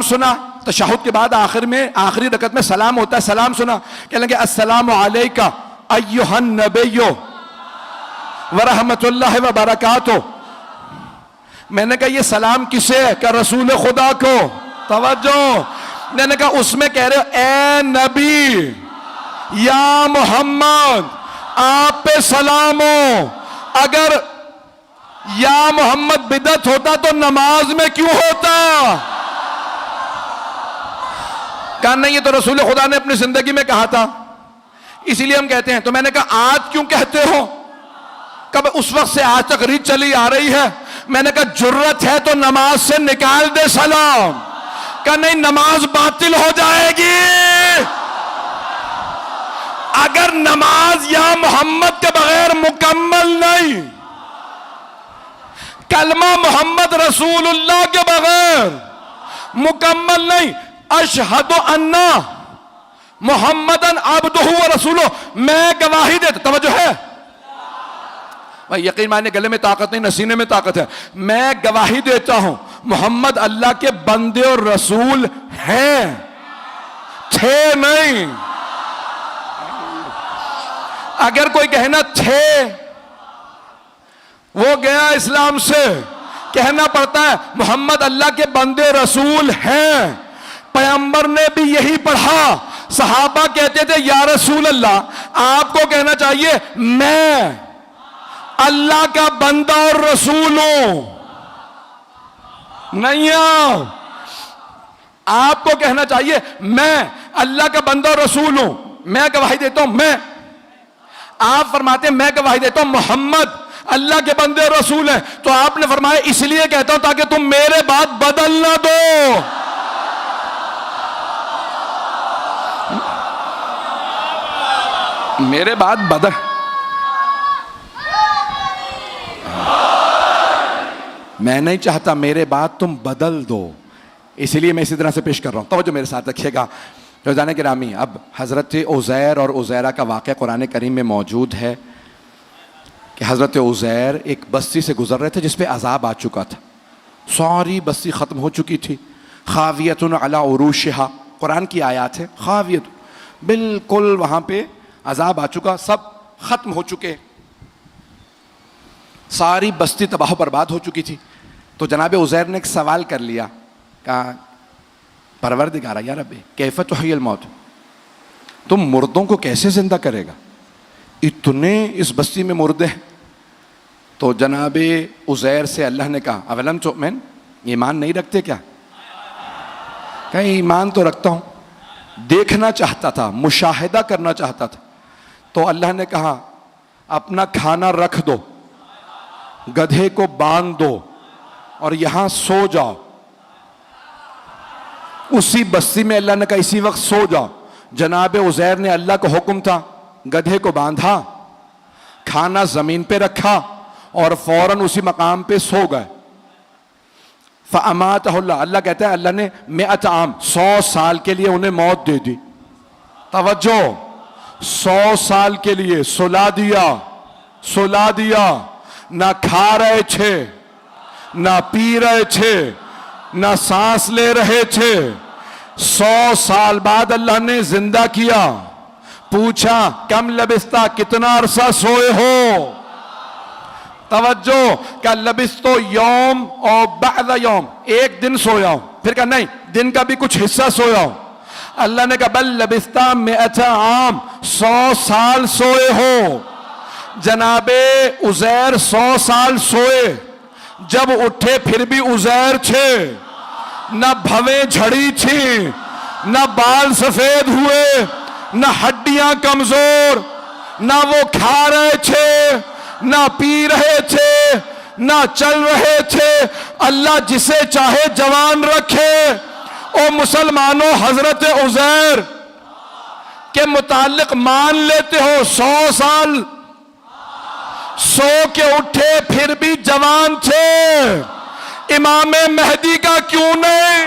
सुना, तशहुद के बाद आखिर में आखिरी रकत में सलाम होता है, सलाम सुना, कह लेंगे अस्सलामु अलैका अय्युहन नबिय्यु व रहमतुल्लाहि व बरकातुहू। मैंने कहा ये सलाम किसे है? क्या रसूल खुदा को? तवज्जो, मैंने कहा उसमें कह रहे हो ए नबी या मोहम्मद आप पे सलाम हो। अगर या मोहम्मद बिदअत होता तो नमाज में क्यों होता? कहा नहीं, ये तो रसूल खुदा ने अपनी जिंदगी में कहा था, इसीलिए हम कहते हैं। तो मैंने कहा आज क्यों कहते हो? कब उस वक्त से आज तक रीत चली आ रही है। मैंने कहा जुर्रत है तो नमाज से निकाल दे सलाम। कहा नहीं, नमाज बातिल हो जाएगी। अगर नमाज या मोहम्मद के बगैर मुकम्मल नहीं, कलमा मोहम्मद रसूलुल्लाह के बगैर मुकम्मल नहीं, अशहदु अन्ना मोहम्मदन अब्दुहु व रसूलुहु, मैं गवाही देता, तवज्जो है भाई, यकीन माने गले में ताकत नहीं, नसीने में ताकत है। मैं गवाही देता हूं मोहम्मद अल्लाह के बंदे और रसूल हैं, थे नहीं। अगर कोई कहना थे, वो गया इस्लाम से। कहना पड़ता है मोहम्मद अल्लाह के बंदे रसूल हैं। पैगंबर ने भी यही पढ़ा। सहाबा कहते थे या रसूल अल्लाह, आपको कहना चाहिए मैं अल्लाह का बंदा और रसूल हूं। नहीं, आपको कहना चाहिए मैं अल्लाह का बंदा और रसूल हूं, मैं गवाही देता हूं। मैं, आप फरमाते हैं मैं गवाही देता हूं मोहम्मद अल्लाह के बंदे और रसूल हैं। तो आपने फरमाया इसलिए कहता हूं ताकि तुम मेरे बात बदल ना दो। मेरे बात बदल, मैं नहीं चाहता मेरे बात तुम बदल दो, इसलिए मैं इसी तरह से पेश कर रहा हूं। तो जो मेरे साथ रखिएगा रोजाना गिरामी, अब हजरत उज़ैर और उज़ैरा का वाक़या कुरान करीम में मौजूद है कि हजरत उज़ैर एक बस्ती से गुजर रहे थे जिसपे अजाब आ चुका था, सारी बस्ती ख़त्म हो चुकी थी। खावियतुन अला उरूशिहा, कुरान की आयत है, खावियत, बिल्कुल वहाँ पे अजाब आ चुका, सब ख़त्म हो चुके, सारी बस्ती तबाह बर्बाद हो चुकी थी। तो जनाब उज़ैर ने एक सवाल कर लिया, कहा परवरदिगार या रब्बी कैफ़ तुह्यिल मौत, तुम मुर्दों को कैसे जिंदा करेगा? इतने इस बस्ती में मुर्दे हैं। तो जनाब उज़ैर से अल्लाह ने कहा अवलम तुअमिन, ईमान नहीं रखते क्या? कहीं ईमान तो रखता हूँ, देखना चाहता था, मुशाहिदा करना चाहता था। तो अल्लाह ने कहा अपना खाना रख दो, गधे को बांध दो और यहां सो जाओ। उसी बस्ती में अल्लाह ने कहा इसी वक्त सो जाओ। जनाब उज़ैर ने, अल्लाह का हुक्म था, गधे को बांधा, खाना जमीन पे रखा और फौरन उसी मकाम पे सो गए। फ़अमातहुल्लाह, अल्लाह कहता है अल्लाह ने 100 आम, 100 साल के लिए उन्हें मौत दे दी। तवज्जो, 100 साल के लिए सुला दिया, सुला दिया। ना खा रहे थे, ना पी रहे थे, ना सांस ले रहे थे। 100 साल बाद अल्लाह ने जिंदा किया। पूछा कम लबिस्ता, कितना अरसा सोए हो? तवज्जो, क्या लबिस्तो यौम और बअद यौम, एक दिन सोया हूं। फिर कहा नहीं, दिन का भी कुछ हिस्सा सोया हूं। अल्लाह ने कहा बल लबिस्ता 100 आम, 100 साल सोए हो। जनाबे उज़ैर 100 साल सोए, जब उठे फिर भी उज़ैर थे, न भवें झड़ी थी, न बाल सफेद हुए, न हड्डियां कमजोर, न वो खा रहे थे, न पी रहे थे, न चल रहे थे। अल्लाह जिसे चाहे जवान रखे। ओ मुसलमानों, हजरत उज़ैर के मुतालिक मान लेते हो 100 साल सो के उठे फिर भी जवान थे। इमाम मेहदी का क्यों नहीं?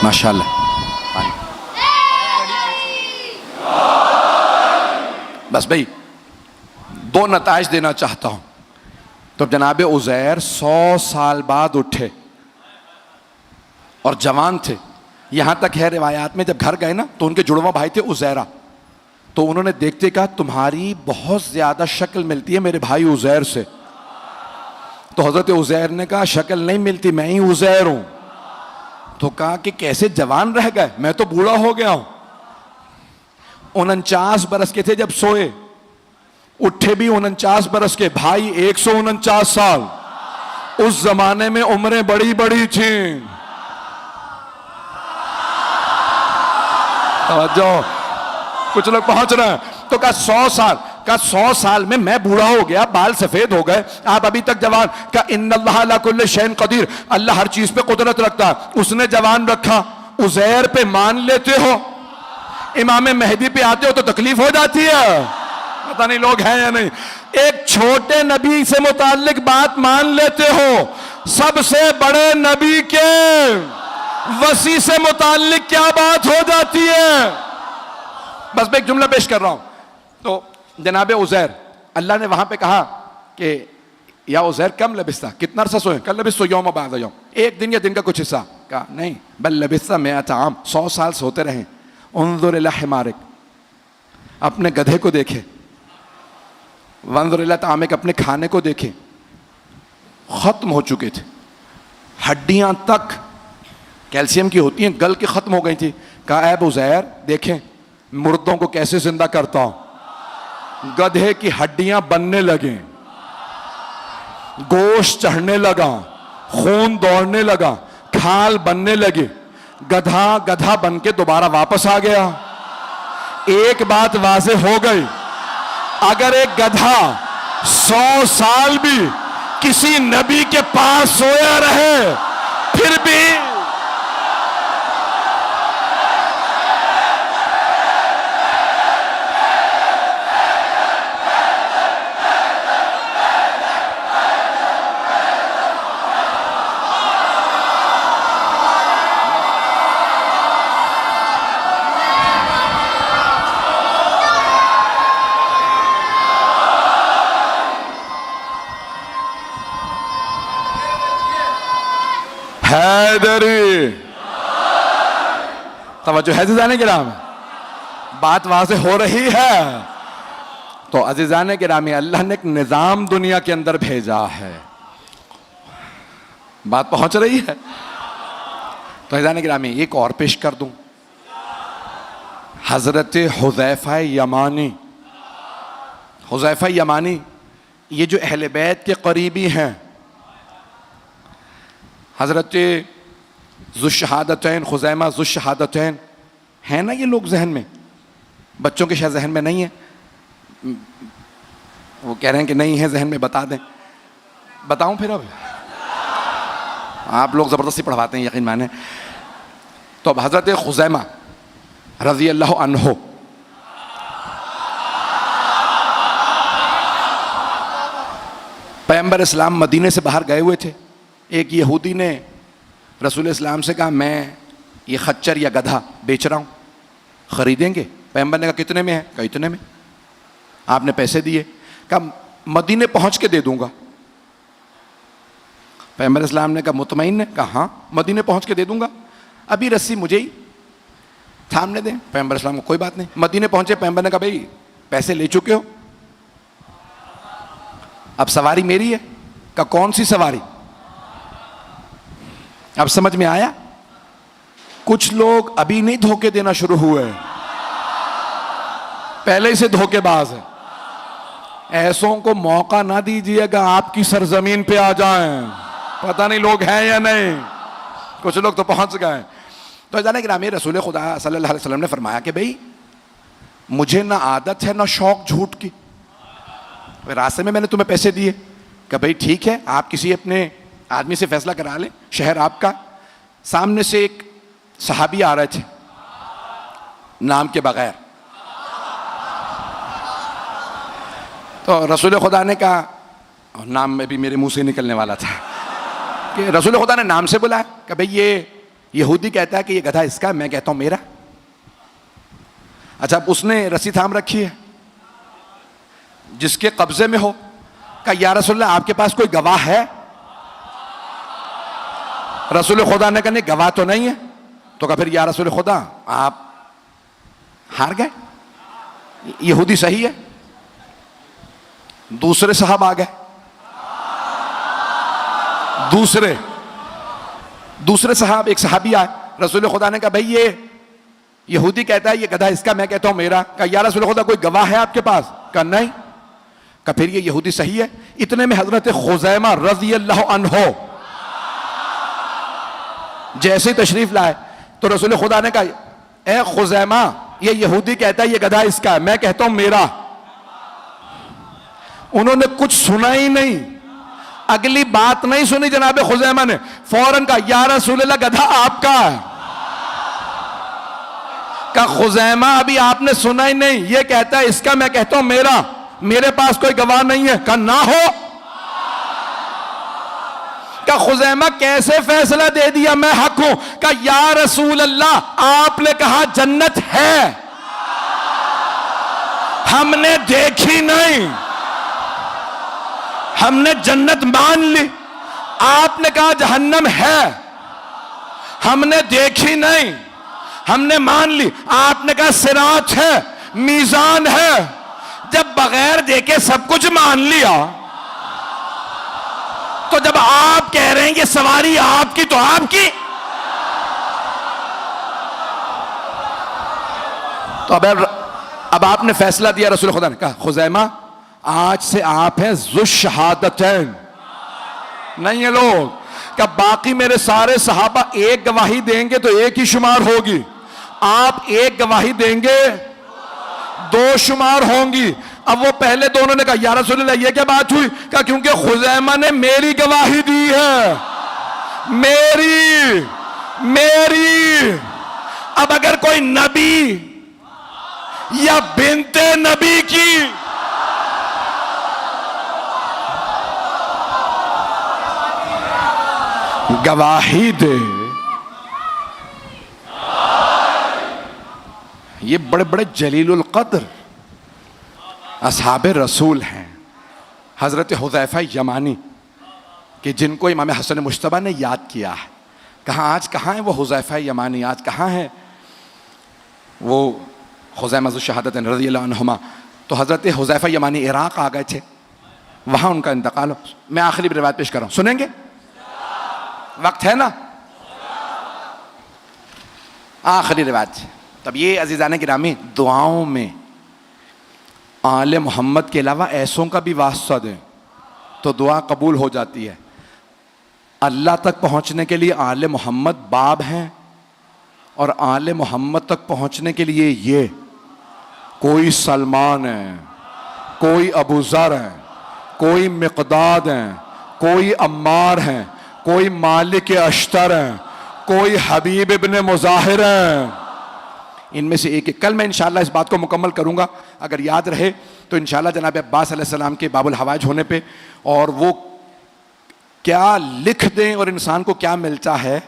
माशाल्लाह। बस भाई दो नताइज देना चाहता हूं। तो जनाब उज़ैर 100 साल बाद उठे और जवान थे। यहां तक है रिवायात में, जब घर गए ना तो उनके जुड़वा भाई थे उज़ैरा, तो उन्होंने देखते कहा तुम्हारी बहुत ज्यादा शक्ल मिलती है मेरे भाई उज़ैर से। तो हजरत उज़ैर ने कहा शक्ल नहीं मिलती, मैं ही उज़ैर हूं। तो कहा कि कैसे जवान रह गए, मैं तो बूढ़ा हो गया हूं। 49 बरस के थे जब सोए, उठे भी 49 बरस के, भाई 149 साल। उस जमाने में उम्रें बड़ी बड़ी थी। जो कुछ लोग पहुंच रहे हैं। तो कहा 100 साल, कहा 100 साल में मैं बूढ़ा हो गया, बाल सफेद हो गए, आप अभी तक जवान। कहा इन्नल्लाह अला कुल्ली शैइन कदीर, अल्लाह हर चीज पे कुदरत रखता है, उसने जवान रखा। उज़ैर पे मान लेते हो, इमाम मेहदी पे आते हो तो तकलीफ हो जाती है। पता नहीं लोग हैं या नहीं। एक छोटे नबी से मुताल्लिक बात मान लेते हो, सबसे बड़े नबी के वसी से मुताल्लिक क्या बात हो जाती है। बस मैं एक जुमला पेश कर रहा हूं। तो जनाब उज़ैर, अल्लाह ने वहां पे कहा कि या उज़ैर कम लबिस्ता, कितना अरसा सोए? कल लबिस्तो यौम बाद यौम, एक दिन या दिन का कुछ हिस्सा। कहा नहीं, बल लबिस्ता मिअत आम, 100 साल सोते रहे। उन्जुर इला हिमारिक, अपने गधे को देखे। वंजुर इला तामिक, अपने खाने को देखे, खत्म हो चुके थे, हड्डियां तक कैल्शियम की होती हैं, गल के खत्म हो गई थी। कहा ऐब उज़ैर देखें मुर्दों को कैसे जिंदा करता हूं। गधे की हड्डियां बनने लगे, गोश्त चढ़ने लगा, खून दौड़ने लगा, खाल बनने लगे। गधा गधा बन के दोबारा वापस आ गया। एक बात वाज़े हो गई, अगर एक गधा 100 साल भी किसी नबी के पास सोया रहे फिर भी हैदरी। तवज्जो है अज़ीज़ान किराम, बात वहां से हो रही है। तो अज़ीज़ान किरामी, अल्लाह ने एक निज़ाम दुनिया के अंदर भेजा है, बात पहुंच रही है। तो अज़ीज़ान किरामी एक और पेश कर दूं, हजरत हुज़ैफा यमानी। हुज़ैफा यमानी ये जो अहले बैत के करीबी हैं, हजरत ज़ुश्शहादतैन, खुज़ैमा ज़ुश्शहादतैन, है ना ये लोग जहन में, बच्चों के शायद जहन में नहीं है। वो कह रहे हैं कि नहीं है जहन में, बता दें, बताऊं फिर? अब आप लोग ज़बरदस्ती पढ़वाते हैं, यकीन माने। तो अब हजरत खुज़ैमा रज़ी अल्लाह अन्हो, पैगंबर इस्लाम मदीने से बाहर गए हुए थे। एक यहूदी ने रसूल इस्लाम से कहा मैं ये खच्चर या गधा बेच रहा हूँ, ख़रीदेंगे? पैगंबर ने कहा कितने में है? कहा इतने में। आपने पैसे दिए, कहा मदीने पहुँच के दे दूँगा। पैगंबर इस्लाम ने कहा मुतमईन है? कहा हाँ मदीने पहुँच के दे दूँगा, अभी रस्सी मुझे ही थामने दें। पैगंबर इस्लाम को कोई बात नहीं। मदीने पहुँचे, पैगंबर ने कहा भाई पैसे ले चुके हो, अब सवारी मेरी है। कहा कौन सी सवारी? अब समझ में आया? कुछ लोग अभी नहीं धोखे देना शुरू हुए, पहले से धोखेबाज है। ऐसों को मौका ना दीजिएगा आपकी सरजमीन पे आ जाएं। पता नहीं लोग हैं या नहीं, कुछ लोग तो पहुंच गए। तो जाने कि नाम रसूल खुदा सल्लल्लाहु अलैहि वसल्लम ने फरमाया कि भाई मुझे ना आदत है ना शौक झूठ की। रास्ते में मैंने तुम्हें पैसे दिए, कि भाई ठीक है आप किसी अपने आदमी से फैसला करा लें, शहर आपका। सामने से एक सहाबी आ रहे थे नाम के बगैर, तो रसूल खुदा ने कहा, नाम में भी मेरे मुंह से निकलने वाला था, कि रसूल खुदा ने नाम से बुलाया कि भाई ये यहूदी कहता है कि ये गधा इसका, मैं कहता हूं मेरा। अच्छा, अब उसने रस्सी थाम रखी है जिसके कब्जे में हो, कहा या रसूलल्लाह आपके पास कोई गवाह है? रसूल खुदा ने कहा नहीं, गवाह तो नहीं है। तो कहा फिर या रसूल खुदा आप हार गए, यहूदी सही है। दूसरे साहब आ गए, दूसरे साहब, एक सहाबी आए, रसूल खुदा ने कहा भाई ये यहूदी कहता है ये गधा इसका, मैं कहता हूं मेरा। कहा या रसूल खुदा कोई गवाह है आपके पास? कहा नहीं। कहा फिर ये यहूदी सही है। इतने में हजरत खुजैमा रज़ी अल्लाह अन्हो जैसे तशरीफ लाए तो रसूल खुदा ने कहा ए खुजैमा, ये यहूदी कहता है ये गधा इसका है, मैं कहता हूं मेरा। उन्होंने कुछ सुना ही नहीं, अगली बात नहीं सुनी जनाब खुजैमा ने, फौरन कहा या रसूलल्लाह गधा आपका है। कहा खुजैमा अभी आपने सुना ही नहीं, ये कहता है इसका, मैं कहता हूं मेरा, मेरे पास कोई गवाह नहीं है। कहा ना हो। कहा खुजैमा कैसे फैसला दे दिया मैं हक हूं? कहा या रसूल अल्लाह आपने कहा जन्नत है, हमने देखी नहीं, हमने जन्नत मान ली। आपने कहा जहन्नम है, हमने देखी नहीं, हमने मान ली। आपने कहा सिरात है, मीजान है। जब बगैर देखे सब कुछ मान लिया, तो जब आप कह रहे हैं कि सवारी आपकी तो आपकी। तो अब आपने फैसला दिया, रसूल खुदा ने कहा खुजैमा आज से आप हैं ज़ुश्शहादतैन। नहीं है लोग क्या बाकी मेरे सारे सहाबा एक गवाही देंगे तो एक ही शुमार होगी, आप एक गवाही देंगे दो शुमार होंगी। अब वो पहले दोनों ने कहा या रसूलल्लाह ये क्या बात हुई? कहा क्योंकि खुजैमा ने मेरी गवाही दी है, मेरी। अब अगर कोई नबी या बिनते नबी की गवाही दे, ये बड़े बड़े जलीलुल कद्र असहाबे रसूल हैं, हजरत हुज़ैफा यमानी कि जिनको इमाम हसन मुश्तबा ने याद किया है। कहाँ आज कहाँ है वो हुज़ैफा यमानी, आज कहाँ है वो खुज़ैमा ज़ुश्शहादतैन रज़ियल्लाहु अन्हुमा? तो हजरत हुज़ैफा यमानी इराक आ गए थे, वहाँ उनका इंतकाल। मैं आखिरी रिवायत पेश कर रहा हूँ, सुनेंगे? वक्त है ना? आखिरी रिवायत। तब ये अजीज़ान गिरामी दुआओं में आले मोहम्मद के अलावा ऐसों का भी वास्ता दें तो दुआ कबूल हो जाती है। अल्लाह तक पहुँचने के लिए आले मोहम्मद बाब हैं, और आले मोहम्मद तक पहुँचने के लिए ये कोई सलमान है, कोई अबू ज़र है, कोई मिक़दाद है, कोई अम्मार है, कोई मालिक अश्तर है, कोई हबीब इब्न मुज़ाहिर है। इनमें से एक कल मैं इंशाअल्लाह इस बात को मुकम्मल करूंगा, अगर याद रहे तो इंशाअल्लाह जनाब अब्बास अलैहिस्सलाम के बाबुल हवाइज होने पे, और वो क्या लिख दें और इंसान को क्या मिलता है,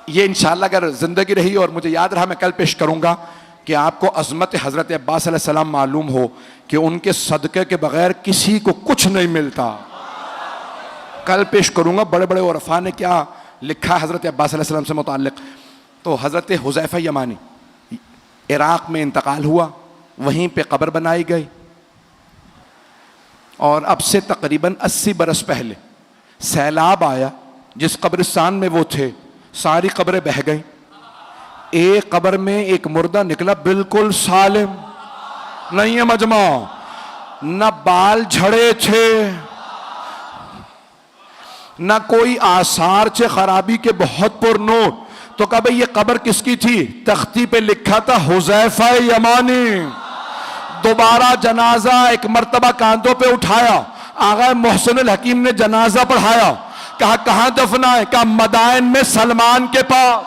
ये इंशाअल्लाह अगर ज़िंदगी रही और मुझे याद रहा मैं कल पेश करूंगा कि आपको अज़मत हज़रत अब्बास अलैहिस्सलाम मालूम हो कि उनके सदक़े के बगैर किसी को कुछ नहीं मिलता। कल पेश करूंगा बड़े बड़े उरफा ने क्या लिखा है हज़रत अब्बास अलैहिस्सलाम से मुताल्लिक़। तो हज़रत हुज़ैफा यमानी इराक़ में इंतकाल हुआ, वहीं पे कब्र बनाई गई, और अब से तकरीबन 80 बरस पहले सैलाब आया, जिस कब्रिस्तान में वो थे सारी कब्रें बह गई। एक कब्र में एक मुर्दा निकला बिल्कुल सालिम, नहीं है मजमा, न बाल झड़े थे, न कोई आसार थे खराबी के, बहुत पुरनूर। तो कहा भाई ये कब्र किसकी थी? तख्ती पे लिखा था हुज़ैफा यमानी। दोबारा जनाजा एक मर्तबा कांधों पे उठाया, आगा मोहसिन हकीम ने जनाजा पढ़ाया, कहा कहां दफना है? कहा मदाइन में सलमान के पास।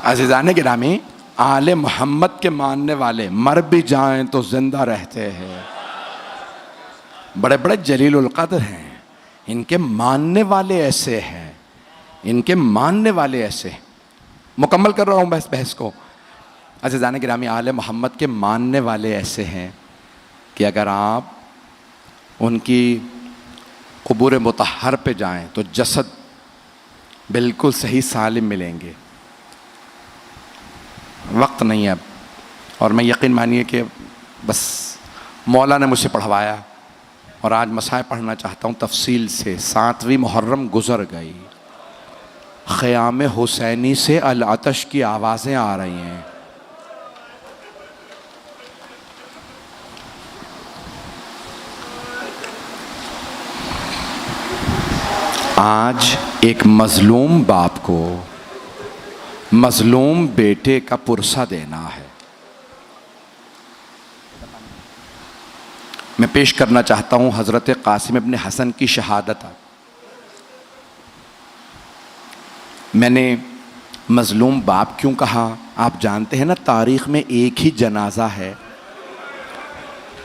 अज़ीज़ान गिरामी, आले मोहम्मद के मानने वाले मर भी जाएं तो जिंदा रहते हैं, बड़े बड़े जलीलुल क़द्र हैं। इनके मानने वाले ऐसे हैं, इनके मानने वाले ऐसे हैं। मुकम्मल कर रहा हूँ बहस को। अज़ीज़ान गिरामी, आले मोहम्मद के मानने वाले ऐसे हैं कि अगर आप उनकी क़ुबूर मुतहर पे जाएं तो जसद बिल्कुल सही सालिम मिलेंगे। वक्त नहीं है अब, और मैं यकीन मानिए कि बस मौला ने मुझे पढ़वाया और आज मसाए पढ़ना चाहता हूँ तफसील से। 7वीं मुहर्रम गुज़र गई, ख़याम हुसैनी से अल आतश की आवाज़ें आ रही हैं। आज एक मज़लूम बाप को मज़लूम बेटे का पुरसा देना है। मैं पेश करना चाहता हूँ हज़रत क़ासिम इब्न हसन की शहादत। मैंने मज़लूम बाप क्यों कहा? आप जानते हैं ना, तारीख़ में एक ही जनाजा है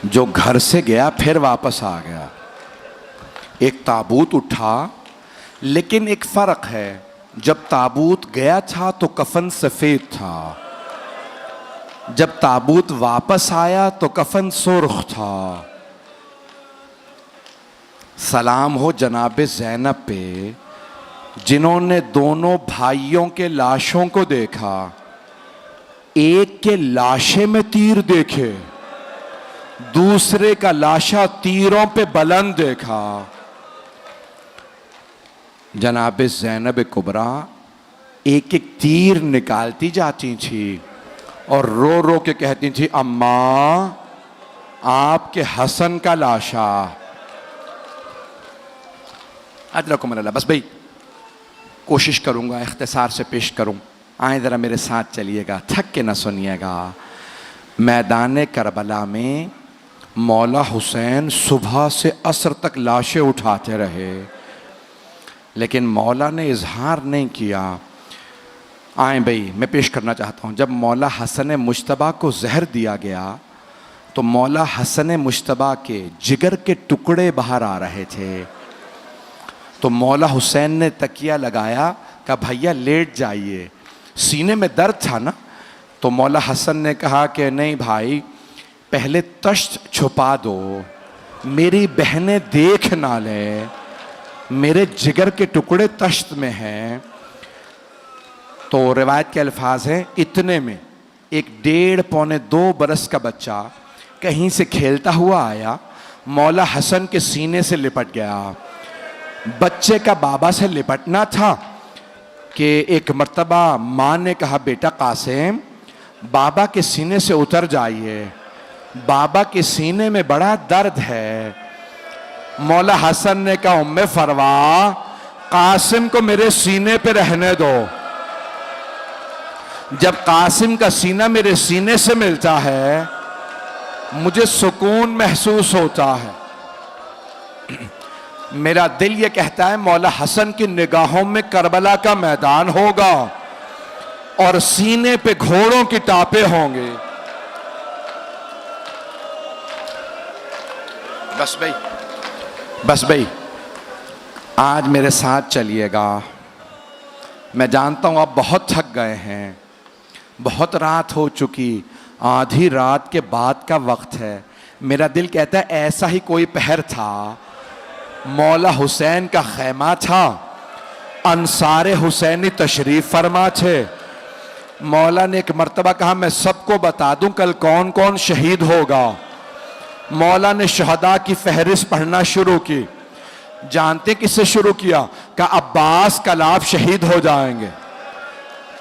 जो घर से गया फिर वापस आ गया। एक ताबूत उठा, लेकिन एक फ़र्क है, जब ताबूत गया था तो कफन सफ़ेद था, जब ताबूत वापस आया तो कफन सुर्ख था। सलाम हो जनाब ज़ैनब पे, जिन्होंने दोनों भाइयों के लाशों को देखा, एक के लाशे में तीर देखे, दूसरे का लाशा तीरों पे बुलंद देखा। जनाब ज़ैनब कुबरा एक एक तीर निकालती जाती थी और रो रो के कहती थी, अम्मा आपके हसन का लाशा। अदरकुम अल्लाह। बस भाई कोशिश करूँगा इख्तिसार से पेश करूँ, आए ज़रा मेरे साथ चलिएगा, थक के ना सुनिएगा। मैदान करबला में मौला हुसैन सुबह से असर तक लाशें उठाते रहे, लेकिन मौला ने इजहार नहीं किया। आए भाई मैं पेश करना चाहता हूँ, जब मौला हसन मुश्तबा को जहर दिया गया तो मौला हसन मुश्तबा के जिगर के टुकड़े बाहर आ रहे थे। तो मौला हुसैन ने तकिया लगाया, कहा भैया लेट जाइए, सीने में दर्द था ना। तो मौला हसन ने कहा कि नहीं भाई, पहले तश्त छुपा दो, मेरी बहनें देख ना ले, मेरे जिगर के टुकड़े तश्त में हैं। तो रिवायत के अल्फाज हैं, इतने में एक 1.5 पौने 2 बरस का बच्चा कहीं से खेलता हुआ आया, मौला हसन के सीने से लिपट गया। बच्चे का बाबा से लिपटना था कि एक मर्तबा माँ ने कहा, बेटा कासिम बाबा के सीने से उतर जाइए, बाबा के सीने में बड़ा दर्द है। मौला हसन ने कहा, उम्मे फरवा कासिम को मेरे सीने पे रहने दो। जब कासिम का सीना मेरे सीने से मिलता है मुझे सुकून महसूस होता है। मेरा दिल ये कहता है मौला हसन की निगाहों में करबला का मैदान होगा और सीने पे घोड़ों की टापे होंगे। बस भाई आज मेरे साथ चलिएगा। मैं जानता हूं आप बहुत थक गए हैं, बहुत रात हो चुकी, आधी रात के बाद का वक्त है। मेरा दिल कहता है ऐसा ही कोई पहर था, मौला हुसैन का खैमा था, अंसारे हुसैनी तशरीफ फरमा थे। मौला ने एक मर्तबा कहा, मैं सबको बता दूं कल कौन कौन शहीद होगा। मौला ने शहदा की फहरिस्त पढ़ना शुरू की। जानते किससे शुरू किया? कहा अब्बास कल आप शहीद हो जाएंगे।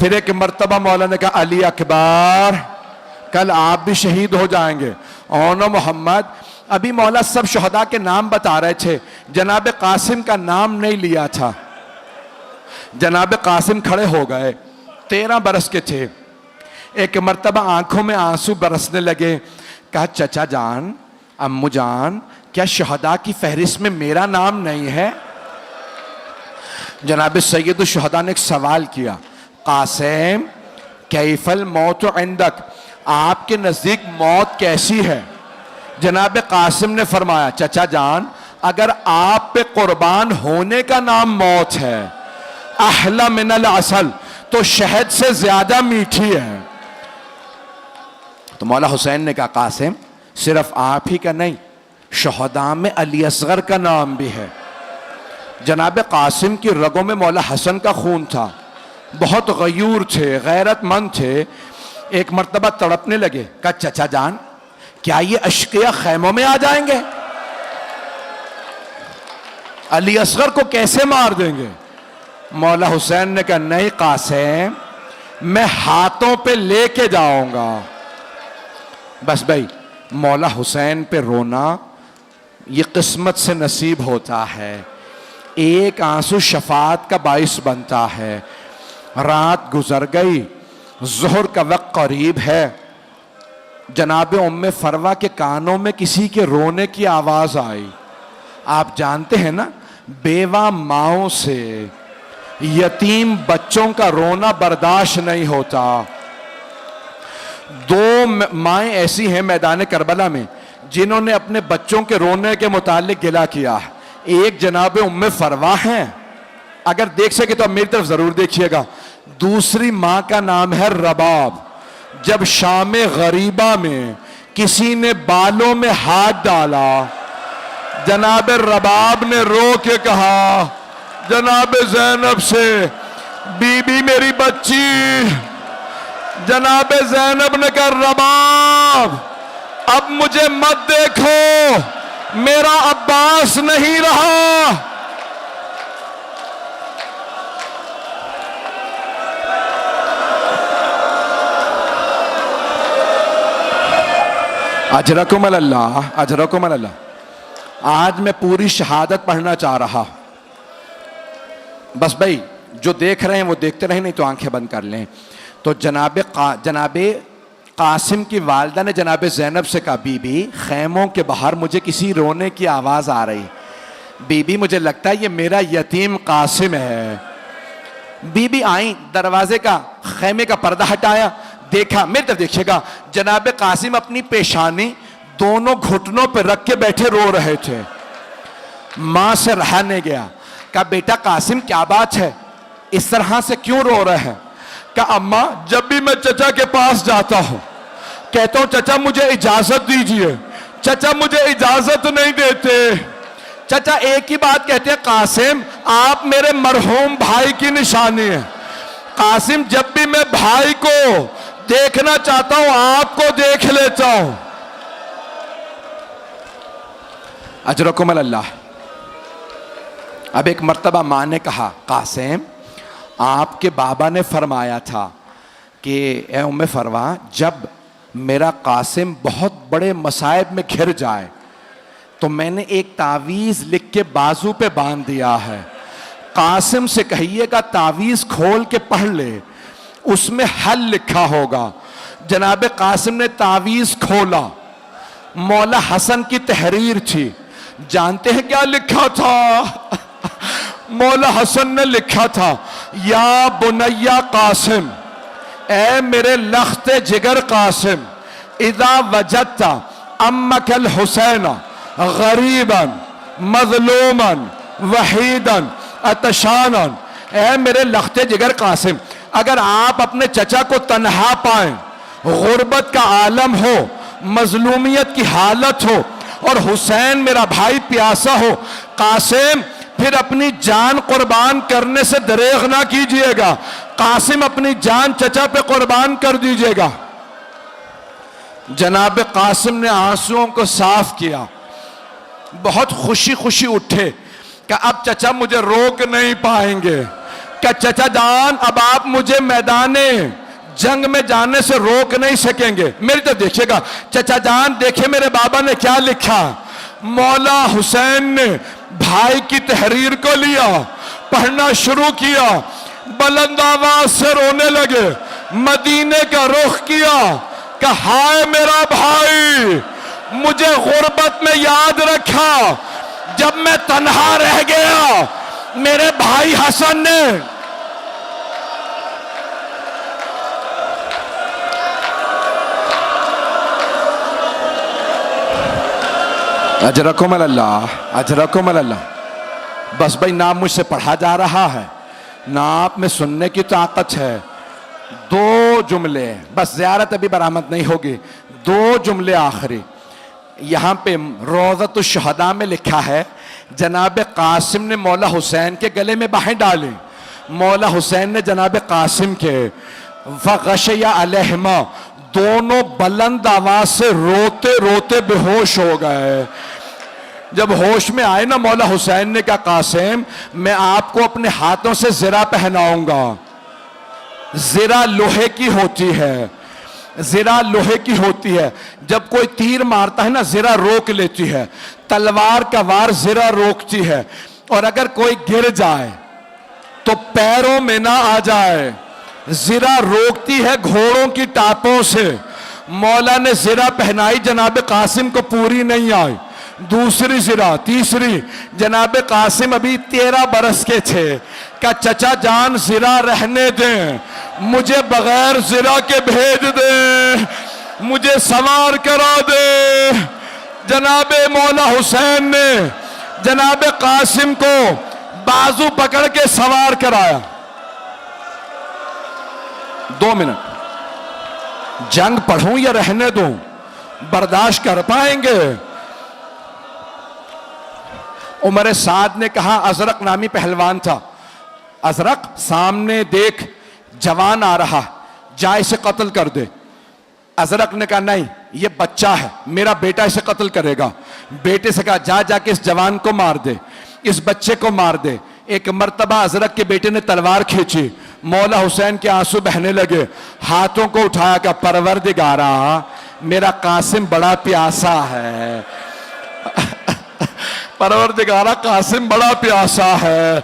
फिर एक मर्तबा मौला ने कहा अली अकबर कल आप भी शहीद हो जाएंगे। ओनो मोहम्मद, अभी मौला सब शहदा के नाम बता रहे थे, जनाब कासिम का नाम नहीं लिया था। जनाब कासिम खड़े हो गए, 13 बरस के थे। एक मर्तबा आंखों में आंसू बरसने लगे। कहा चचा जान, अम्मू जान, क्या शहदा की फहरिस्त में मेरा नाम नहीं है? जनाब सैयद शहदा ने एक सवाल किया, कासिम कैफल मौत इंदक, आपके नजदीक मौत कैसी है? जनाब कासिम ने फरमाया, चचा जान अगर आप पे कुर्बान होने का नाम मौत है, अहला मिनल असल, तो शहद से ज्यादा मीठी है। तो मौला हुसैन ने कहा, कासिम सिर्फ आप ही का नहीं, शहदा में अली असगर का नाम भी है। जनाब कासिम की रगों में मौला हसन का खून था, बहुत गयूर थे, गैरतमंद थे। एक मर्तबा तड़पने लगे, कहा चचा जान क्या ये अश्किया खैमों में आ जाएंगे? अली असगर को कैसे मार देंगे? मौला हुसैन ने कहा, नहीं कासिम, मैं हाथों पे लेके जाऊंगा। बस भाई, मौला हुसैन पे रोना ये किस्मत से नसीब होता है। एक आंसू शफात का बाइस बनता है। रात गुजर गई, जोहर का वक्त करीब है। जनाब उम्मे फरवा के कानों में किसी के रोने की आवाज आई। आप जानते हैं ना, बेवा माओं से यतीम बच्चों का रोना बर्दाश्त नहीं होता। दो माएं ऐसी हैं मैदान करबला में जिन्होंने अपने बच्चों के रोने के मुतालिक गिला किया। एक जनाब उम्मे फरवा हैं, अगर देख सके तो अब मेरी तरफ जरूर देखिएगा। दूसरी मां का नाम है रबाब। जब शाम गरीबा में किसी ने बालों में हाथ डाला, जनाब रबाब ने रो के कहा जनाब ज़ैनब से, बीबी मेरी बच्ची। जनाब ज़ैनब ने कहा, रबाब अब मुझे मत देखो, मेरा अब्बास नहीं रहा। अजरकुम अल्लाह, अजरकुम अल्लाह। आज मैं पूरी शहादत पढ़ना चाह रहा। बस भाई जो देख रहे हैं वो देखते रहे, नहीं तो आंखें बंद कर लें। तो जनाब कासिम की वालदा ने जनाब ज़ैनब से कहा, बीबी खैमों के बाहर मुझे किसी रोने की आवाज आ रही। बीबी मुझे लगता है ये मेरा यतीम कासिम है। बीबी आई, दरवाजे का खैमे का पर्दा हटाया, देखा, मेरी तरफ देखिएगा, जनाब कासिम अपनी पेशानी दोनों घुटनों पर रख के बैठे रो रहे थे। मां से रहा नहीं गया। कहा, बेटा कासिम क्या बात है, इस तरह से क्यों रो रहे हैं? कहा, अम्मा जब भी मैं चचा के पास जाता हूं कहता हूं चचा मुझे इजाजत दीजिए, चचा मुझे इजाजत नहीं देते। चचा एक ही बात कहते हैं, कासिम आप मेरे मरहूम भाई की निशानी है। कासिम जब भी मैं भाई को देखना चाहता हूं आपको देख लेता हूं। अजरकुम अल्लाह। अब एक मर्तबा मां ने कहा, कासिम आपके बाबा ने फरमाया था कि ए उम्मे फरवा, जब मेरा कासिम बहुत बड़े मसाइब में घिर जाए तो मैंने एक तावीज़ लिख के बाजू पे बांध दिया है। कासिम से कहिएगा तावीज़ खोल के पढ़ ले, उसमें हल लिखा होगा। जनाब कासिम ने तावीज़ खोला, मौला हसन की तहरीर थी। जानते हैं क्या लिखा था? मौला हसन ने लिखा था, या बुनैया कासिम, ए मेरे लख्ते जिगर कासिम, इदा वजदता अम्मकल हुसैना गरीबन मजलूमन वहीदन अतशानन। ए मेरे लख्ते जिगर कासिम, अगर आप अपने चचा को तन्हा पाएं, गुर्बत का आलम हो, मजलूमियत की हालत हो और हुसैन मेरा भाई प्यासा हो, कासिम फिर अपनी जान कुर्बान करने से दरेग ना कीजिएगा। कासिम अपनी जान चचा पे कुर्बान कर दीजिएगा। जनाब कासिम ने आंसुओं को साफ किया, बहुत खुशी खुशी उठे कि अब चचा मुझे रोक नहीं पाएंगे। क्या चचा जान अब आप मुझे मैदाने जंग में जाने से रोक नहीं सकेंगे। मेरी तो देखिएगा, चचा जान देखे मेरे बाबा ने क्या लिखा। मौला हुसैन ने भाई की तहरीर को लिया, पढ़ना शुरू किया, बुलंद आवाज से रोने लगे, मदीने का रुख किया कि हाय मेरा भाई, मुझे गुर्बत में याद रखा, जब मैं तन्हा रह गया मेरे भाई हसन ने अजरकुम अल्लाह, अजरकुम अल्लाह। बस भाई नाम मुझसे पढ़ा जा रहा है ना, आप में सुनने की ताकत है। दो जुमले बस, ज़ियारत अभी बरामद नहीं होगी। दो जुमले आखिरी यहाँ पे रोज़तुश शुहदा में लिखा है, जनाब कासिम ने मौला हुसैन के गले में बाहें डाली। मौला हुसैन ने जनाब कासिम के फ़ग़शया अलैहिमा, दोनों बुलंद आवाज से रोते रोते बेहोश हो गए। जब होश में आए ना, मौला हुसैन ने कहा, कासिम मैं आपको अपने हाथों से ज़िरा पहनाऊंगा। ज़िरा लोहे की होती है, ज़िरा लोहे की होती है। जब कोई तीर मारता है ना, ज़िरा रोक लेती है। तलवार का वार ज़िरा रोकती है, और अगर कोई गिर जाए तो पैरों में ना आ जाए। ज़िरा रोकती है घोड़ों की टापों से। मौला ने ज़िरा पहनाई, जनाब कासिम को पूरी नहीं आई। दूसरी ज़िरा, तीसरी, जनाब कासिम अभी 13 बरस के थे। का चचा जान ज़िरा रहने दें, मुझे बगैर ज़िरा के भेज दे, मुझे सवार करा दे। जनाब मौला हुसैन ने जनाब कासिम को बाजू पकड़ के सवार कराया। 2 मिनट, जंग पढ़ूं या रहने दूं, बर्दाश्त कर पाएंगे? उमर साद ने कहा, अजरक नामी पहलवान था, अजरक सामने देख जवान आ रहा, जा इसे कत्ल कर दे। अजरक ने कहा, नहीं ये बच्चा है, मेरा बेटा इसे कत्ल करेगा। बेटे से कहा, जा जाके इस जवान को मार दे, इस बच्चे को मार दे। एक मर्तबा अजरक के बेटे ने तलवार खींची, मौला हुसैन के आंसू बहने लगे। हाथों को उठाया, का परवरदिगारा मेरा कासिम बड़ा प्यासा है, परवरदिगारा कासिम बड़ा प्यासा है।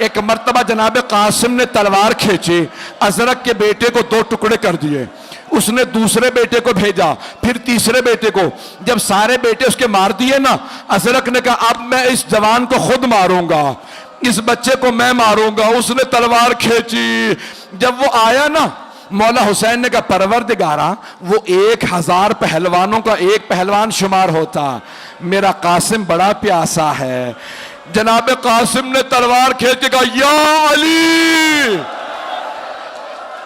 एक मर्तबा जनाब कासिम ने तलवार खींची, अजरक के बेटे को 2 टुकड़े कर दिए। उसने दूसरे बेटे को भेजा, फिर तीसरे बेटे को। जब सारे बेटे उसके मार दिए ना, अजरक ने कहा, अब मैं इस जवान को खुद मारूंगा, इस बच्चे को मैं मारूंगा। उसने तलवार खींची। जब वो आया ना, मौला हुसैन ने कहा, परवरदिगारा वो 1000 पहलवानों का एक पहलवान शुमार होता, मेरा कासिम बड़ा प्यासा है। जनाब कासिम ने तलवार खींच के कहा, या अली।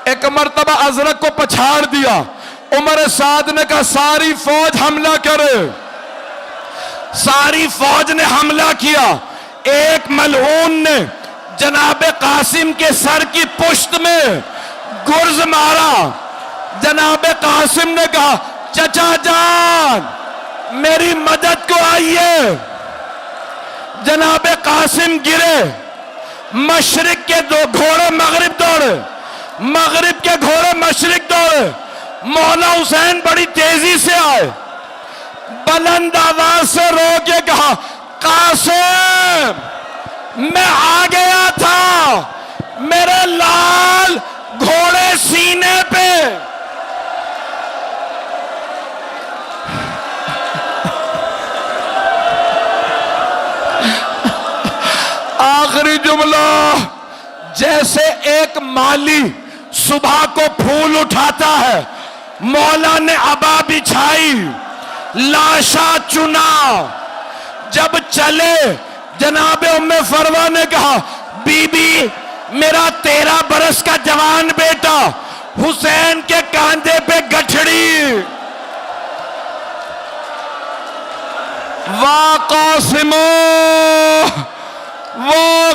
एक मर्तबा अजरक को पछाड़ दिया। उमर साद ने कहा, सारी फौज हमला करे। सारी फौज ने हमला किया। एक मलऊन ने जनाब कासिम के सर की पुश्त में गुर्ज मारा। जनाब कासिम ने कहा, चचा जान मेरी मदद को आइए। जनाब कासिम गिरे, मशरिक के 2 घोड़े मगरिब दौड़े, मगरिब के घोड़े मशरिक दौड़े। मौला हुसैन बड़ी तेजी से आए, बुलंद आवाज से रो के कहा, कासिम मैं आ गया था, मेरे लाल घोड़े सीने पे। आखिरी जुमला, जैसे एक माली सुबह को फूल उठाता है, मौला ने अबा बिछाई, लाशा चुना। जब चले, जनाब उम्मे फरवा ने कहा, बीबी मेरा 13 बरस का जवान बेटा हुसैन के कांधे पे गठड़ी। वाह कासिमो, वाह